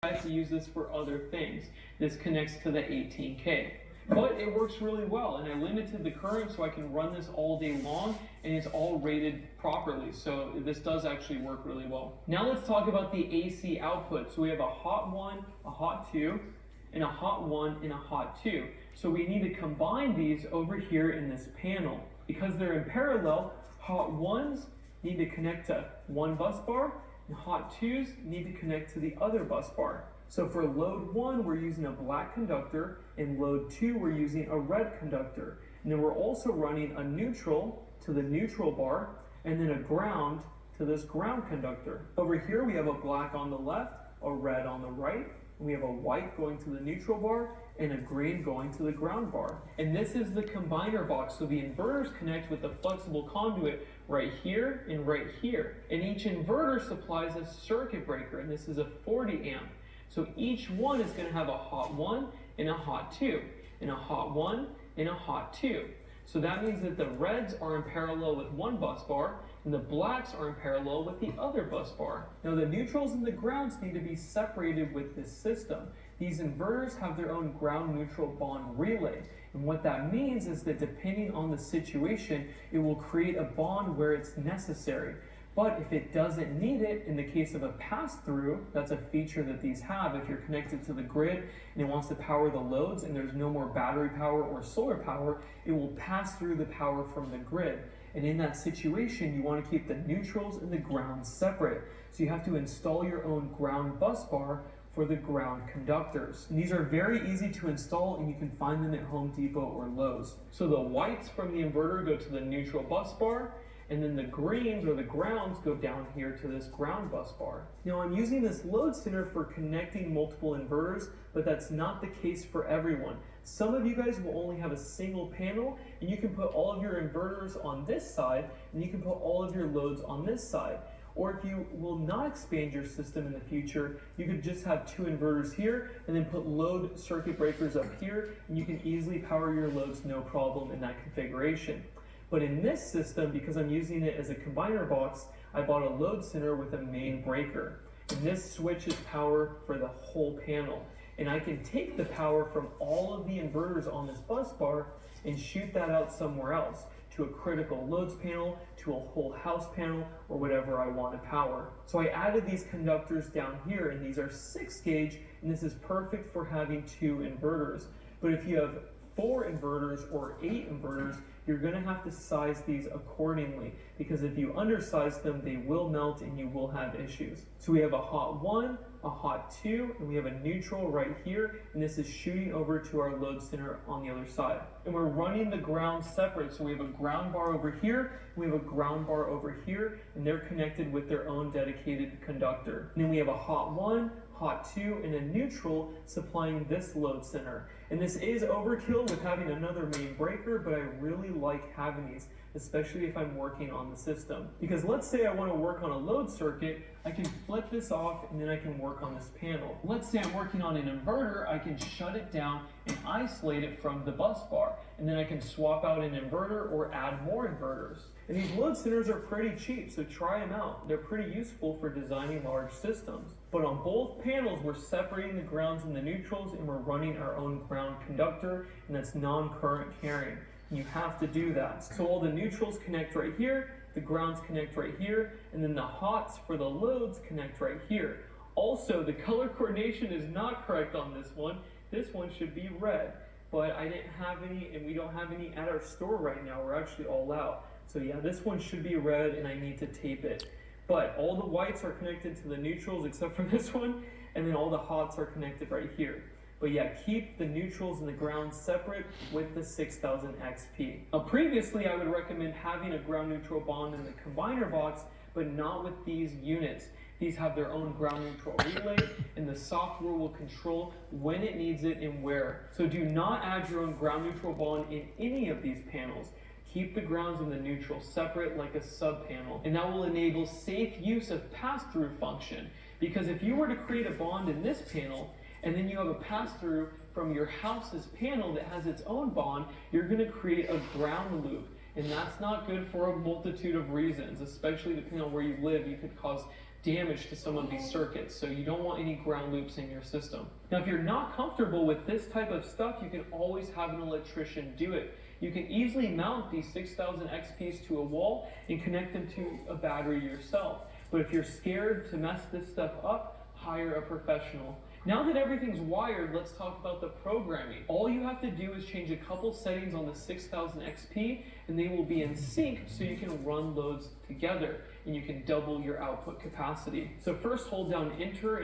to use this for other things. This connects to the 18K. But it works really well, and I limited the current so I can run this all day long, and it's all rated properly, so this does actually work really well. Now let's talk about the AC output. So we have a hot 1, a hot 2, and a hot 1 and a hot 2. So we need to combine these over here in this panel. Because they're in parallel, hot 1s need to connect to one bus bar, and hot 2s need to connect to the other bus bar. So for load 1, we're using a black conductor, and load 2, we're using a red conductor. And then we're also running a neutral to the neutral bar, and then a ground to this ground conductor. Over here, we have a black on the left, a red on the right, and we have a white going to the neutral bar, and a green going to the ground bar. And this is the combiner box, so the inverters connect with the flexible conduit right here and right here. And each inverter supplies a circuit breaker, and this is a 40 amp. So each one is going to have a hot 1 and a hot 2, and a hot 1 and a hot 2. So that means that the reds are in parallel with one bus bar, and the blacks are in parallel with the other bus bar. Now the neutrals and the grounds need to be separated with this system. These inverters have their own ground neutral bond relay. And what that means is that depending on the situation, it will create a bond where it's necessary. But if it doesn't need it, in the case of a pass-through, that's a feature that these have. If you're connected to the grid and it wants to power the loads and there's no more battery power or solar power, it will pass through the power from the grid. And in that situation, you want to keep the neutrals and the grounds separate. So you have to install your own ground bus bar for the ground conductors. And these are very easy to install, and you can find them at Home Depot or Lowe's. So the whites from the inverter go to the neutral bus bar, and then the greens or the grounds go down here to this ground bus bar. Now I'm using this load center for connecting multiple inverters, but that's not the case for everyone. Some of you guys will only have a single panel, and you can put all of your inverters on this side, and you can put all of your loads on this side. Or if you will not expand your system in the future, you could just have 2 inverters here and then put load circuit breakers up here, and you can easily power your loads no problem in that configuration. But in this system, because I'm using it as a combiner box, I bought a load center with a main breaker. And this switches power for the whole panel. And I can take the power from all of the inverters on this bus bar and shoot that out somewhere else, to a critical loads panel, to a whole house panel, or whatever I want to power. So I added these conductors down here, and these are 6 gauge, and this is perfect for having 2 inverters. But if you have 4 inverters or 8 inverters, you're going to have to size these accordingly, because if you undersize them, they will melt and you will have issues. So we have a hot 1, a hot 2, and we have a neutral right here, and this is shooting over to our load center on the other side. And we're running the ground separate, so we have a ground bar over here, and we have a ground bar over here, and they're connected with their own dedicated conductor. And then we have a hot 1, hot 2, and a neutral supplying this load center. And this is overkill with having another main breaker, but I really like having these, especially if I'm working on the system. Because let's say I want to work on a load circuit, I can flip this off and then I can work on this panel. Let's say I'm working on an inverter, I can shut it down and isolate it from the bus bar. And then I can swap out an inverter or add more inverters. And these load centers are pretty cheap, so try them out. They're pretty useful for designing large systems. But on both panels, we're separating the grounds and the neutrals, and we're running our own ground conductor, and that's non-current carrying. You have to do that. So all the neutrals connect right here, the grounds connect right here, and then the hots for the loads connect right here. Also, the color coordination is not correct on this one. This one should be red, but I didn't have any, and we don't have any at our store right now. We're actually all out. So yeah, this one should be red, and I need to tape it. But all the whites are connected to the neutrals except for this one, and then all the hots are connected right here. But yeah, keep the neutrals and the grounds separate with the 6000 XP. Previously, I would recommend having a ground neutral bond in the combiner box, but not with these units. These have their own ground neutral relay, and the software will control when it needs it and where. So do not add your own ground neutral bond in any of these panels. Keep the grounds and the neutral separate like a sub-panel, and that will enable safe use of pass-through function. Because if you were to create a bond in this panel, and then you have a pass-through from your house's panel that has its own bond, you're going to create a ground loop. And that's not good for a multitude of reasons, especially depending on where you live. You could cause damage to some of these circuits, so you don't want any ground loops in your system. Now, if you're not comfortable with this type of stuff, you can always have an electrician do it. You can easily mount these 6000 XPs to a wall and connect them to a battery yourself. But if you're scared to mess this stuff up, hire a professional. Now that everything's wired, let's talk about the programming. All you have to do is change a couple settings on the 6000 XP and they will be in sync so you can run loads together and you can double your output capacity. So first hold down Enter